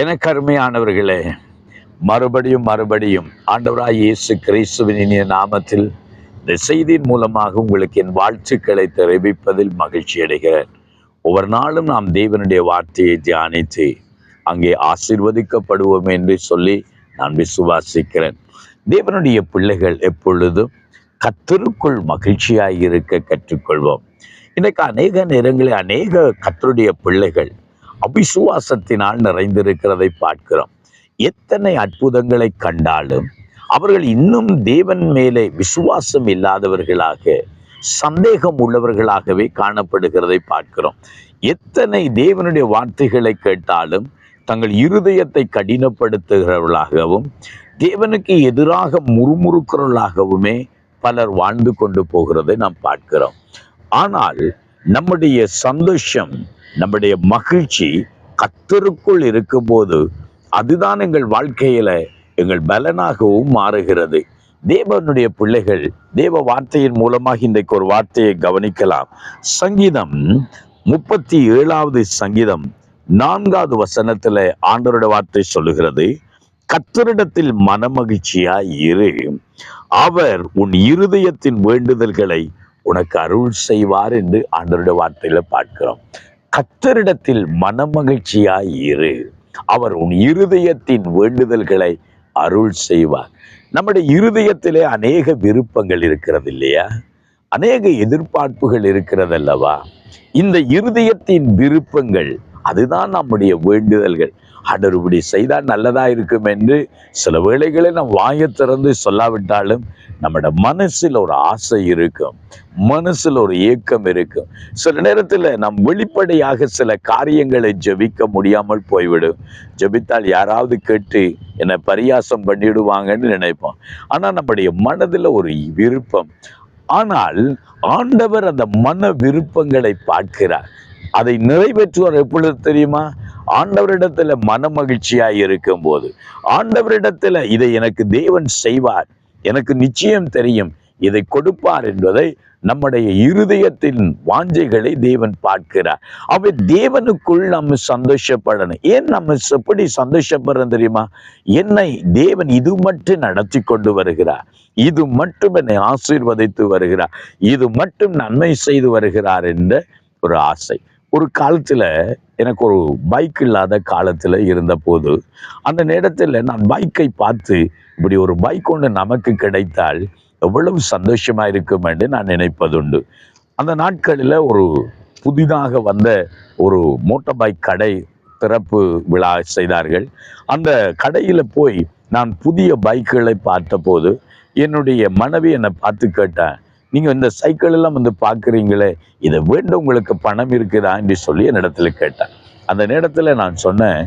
எனக்கு அருமையானவர்களே, மறுபடியும் ஆண்டவராய் இயேசு கிறிஸ்துவின் இனிய நாமத்தில் இந்த செய்தியின் மூலமாக உங்களுக்கு என் வாழ்த்துக்களை தெரிவிப்பதில் மகிழ்ச்சி அடைகிறேன். ஒவ்வொரு நாளும் நாம் தேவனுடைய வார்த்தையை தியானித்து அங்கே ஆசீர்வதிக்கப்படுவோம் என்று சொல்லி நான் விசுவாசிக்கிறேன். தேவனுடைய பிள்ளைகள் எப்பொழுதும் கர்த்தருக்குள் மகிழ்ச்சியாய் இருக்க கற்றுக்கொள்வோம். இன்றைக்கு அநேக நேரங்களில் அநேக கர்த்தருடைய பிள்ளைகள் அவிசுவாசத்தினால் நிறைந்திருக்கிறதை பார்க்கிறோம். எத்தனை அற்புதங்களை கண்டாலும் அவர்கள் இன்னும் தேவன் மேலே விசுவாசம் இல்லாதவர்களாக, சந்தேகம் உள்ளவர்களாகவே காணப்படுகிறதை பார்க்கிறோம். எத்தனை தேவனுடைய வார்த்தைகளை கேட்டாலும் தங்கள் இருதயத்தை கடினப்படுத்துகிறவர்களாகவும், தேவனுக்கு எதிராக முறுமுறுக்கிறவர்களாகவுமே பலர் வாழ்ந்து கொண்டு போகிறதை நாம் பார்க்கிறோம். ஆனால் நம்முடைய சந்தோஷம், நம்முடைய மகிழ்ச்சி கர்த்தருக்குள் இருக்கும்போது அதுதான் எங்கள் வாழ்க்கையில எங்கள் பலனாகவும் மாறுகிறது. தேவனுடைய பிள்ளைகள் தேவ வார்த்தையின் மூலமாக இன்றைக்கு ஒரு வார்த்தையை கவனிக்கலாம். சங்கீதம் 37வது சங்கீதம் 4வது வசனத்துல ஆண்டவருடைய வார்த்தை சொல்லுகிறது, கர்த்தரிடத்தில் மனமகிழ்ச்சியாய் இரு, அவர் உன் இருதயத்தின் வேண்டுதல்களை உனக்கு அருள் செய்வார் என்று ஆண்டவருடைய வார்த்தையில பார்க்கிறோம். கர்த்தரிடத்தில் மனமகிழ்ச்சியாய் இரு, அவர் உன் இருதயத்தின் வேண்டுதல்களை அருள் செய்வார். நம்முடைய இருதயத்திலே அநேக விருப்பங்கள் இருக்கிறது இல்லையா? அநேக எதிர்பார்ப்புகள் இருக்கிறது அல்லவா? இந்த இருதயத்தின் விருப்பங்கள் அதுதான் நம்முடைய வேண்டுதல்கள். ஆண்டவர் இப்படி செய்தால் நல்லதா இருக்கும் என்று சில வேளைகளில் நாம் வாயை திறந்து சொல்லாவிட்டாலும் நம்மளோட மனசில் ஒரு ஆசை இருக்கும், மனசில் ஒரு ஏக்கம் இருக்கும். சில நேரத்தில் நாம் வெளிப்படையாக சில காரியங்களை ஜெபிக்க முடியாமல் போய்விடும். ஜெபித்தால் யாராவது கேட்டு என்னை பரியாசம் பண்ணிடுவாங்கன்னு நினைப்போம். ஆனால் நம்முடைய மனதில் ஒரு விருப்பம். ஆனால் ஆண்டவர் அந்த மன விருப்பங்களை பார்க்கிறார். அதை நிறைவேற்றுவார். எப்பொழுது தெரியுமா? ஆண்டவரிடத்துல மன மகிழ்ச்சியாய் இருக்கும் போது, ஆண்டவரிடத்துல இதை எனக்கு தேவன் செய்வார், எனக்கு நிச்சயம் தெரியும், இதை கொடுப்பார் என்பதை நம்முடைய இருதயத்தின் வாஞ்சைகளை தேவன் பார்க்கிறார். அவை தேவனுக்குள் நம்ம சந்தோஷப்படணும். ஏன் நம்ம எப்படி சந்தோஷப்படுறோம் தெரியுமா? என்னை தேவன் இது மட்டும் நடத்தி கொண்டு வருகிறார், இது மட்டும் என்னை ஆசீர்வதித்து வருகிறார், இது மட்டும் நன்மை செய்து வருகிறார் என்ற ஒரு ஆசை. ஒரு காலத்துல எனக்கு ஒரு பைக் இல்லாத காலத்துல இருந்த போது, அந்த நேரத்தில் நான் பைக்கை பார்த்து இப்படி ஒரு பைக் ஒன்று நமக்கு கிடைத்தால் எவ்வளவு சந்தோஷமா இருக்கும் என்று நான் நினைப்பதுண்டு. அந்த நாட்களில் ஒரு புதிதாக வந்த ஒரு மோட்டார் பைக் கடை திறப்பு விழா செய்தார்கள். அந்த கடையில் போய் நான் புதிய பைக்குகளை பார்த்தபோது என்னுடைய மனைவி என்னை பார்த்து கேட்டேன், நீங்கள் இந்த சைக்கிள் எல்லாம் வந்து பார்க்குறீங்களே, இதை வேண்டும் உங்களுக்கு பணம் இருக்குதா என்று சொல்லி என்னிடத்துல கேட்டேன். அந்த நேரத்தில் நான் சொன்னேன்,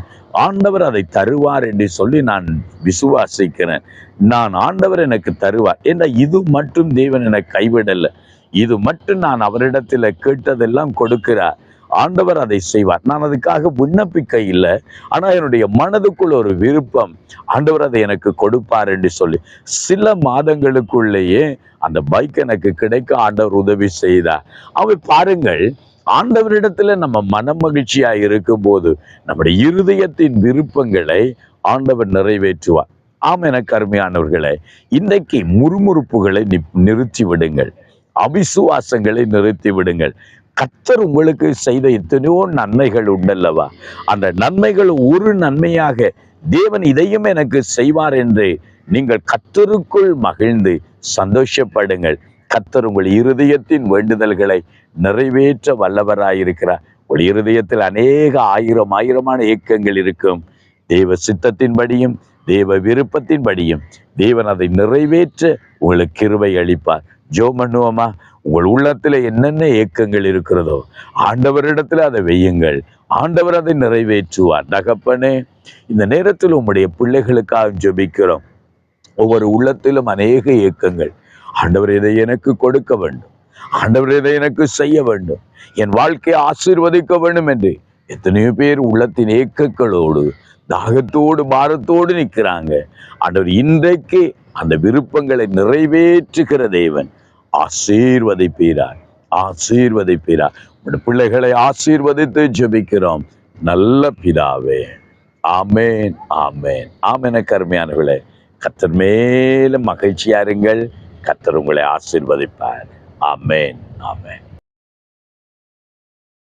ஆண்டவர் அதை தருவார் என்று சொல்லி நான் விசுவாசிக்கிறேன். நான் ஆண்டவர் எனக்கு தருவார் என்ற இது மட்டும் தேவன் எனக்கு கைவிடலை, இது மட்டும் நான் அவரிடத்தில் கேட்டதெல்லாம் கொடுக்கிறார், ஆண்டவர் அதை செய்வார். நான் அதுக்காக விண்ணப்பிக்க இல்லை, ஆனால் என்னுடைய மனதுக்குள் ஒரு விருப்பம், ஆண்டவர் அதை எனக்கு கொடுப்பார் என்று சொல்லி சில மாதங்களுக்குள்ளேயே அந்த பைக் எனக்கு கிடைக்க ஆண்டவர் உதவி செய்தார். அவை பாருங்கள், ஆண்டவரிடத்துல நம்ம மன மகிழ்ச்சியா இருக்கும் போது நம்முடைய இருதயத்தின் விருப்பங்களை ஆண்டவர் நிறைவேற்றுவார். ஆம், எனக்கு அருமையானவர்களே, இன்றைக்கு முறுமுறுப்புகளை நிறுத்தி விடுங்கள், அவிசுவாசங்களை நிறுத்தி விடுங்கள். கர்த்தர் உங்களுக்கு செய்த எத்தனையோ நன்மைகள் உண்டல்லவா? அந்த நன்மைகள் ஒரு நன்மையாக தேவன் இதையும் எனக்கு செய்வார் என்று நீங்கள் கர்த்தருக்குள் மகிழ்ந்து சந்தோஷப்படுங்கள். கர்த்தர் உங்கள் இருதயத்தின் வேண்டுதல்களை நிறைவேற்ற வல்லவராயிருக்கிறார். உங்கள் இருதயத்தில் அநேக ஆயிரமான ஏக்கங்கள் இருக்கும். தேவ சித்தத்தின்படியும் தேவ விருப்பத்தின்படியும் தேவன் அதை நிறைவேற்ற உங்களுக்கு கிருபை அளிப்பார். ஜெபம் பண்ணுவோமா? உங்கள் உள்ளத்துல என்னென்ன ஏக்கங்கள் இருக்கிறதோ ஆண்டவரிடத்துல அதை வையுங்கள், ஆண்டவர் அதை நிறைவேற்றுவார். தகப்பனே, இந்த நேரத்தில் உம்முடைய பிள்ளைகளுக்காக ஜெபிக்கிறோம். ஒவ்வொரு உள்ளத்திலும் அநேக ஏக்கங்கள். ஆண்டவர் இதை எனக்கு கொடுக்க வேண்டும், ஆண்டவர் இதை எனக்கு செய்ய வேண்டும், என் வாழ்க்கையை ஆசீர்வதிக்க வேண்டும் என்று எத்தனையோ பேர் உள்ளத்தின் ஏக்கங்களோடு தாகத்தோடு பாரத்தோடு நிற்கிறாங்க. ஆண்டவர் இன்றைக்கு அந்த விருப்பங்களை நிறைவேற்றுகிற தேவன். ஆசீர்வதிப்பீரார், ஆசீர்வதிப்பீரார். உடைய பிள்ளைகளை ஆசீர்வதித்து ஜெபிக்கிறோம் நல்ல பிதாவே, ஆமேன், ஆமேன், ஆமென். கருமையானவர்களே, கர்த்தர் மேலும் மகிழ்ச்சியா இருங்கள். கர்த்தர் உங்களை ஆசீர்வதிப்பார். ஆமேன், ஆமேன்.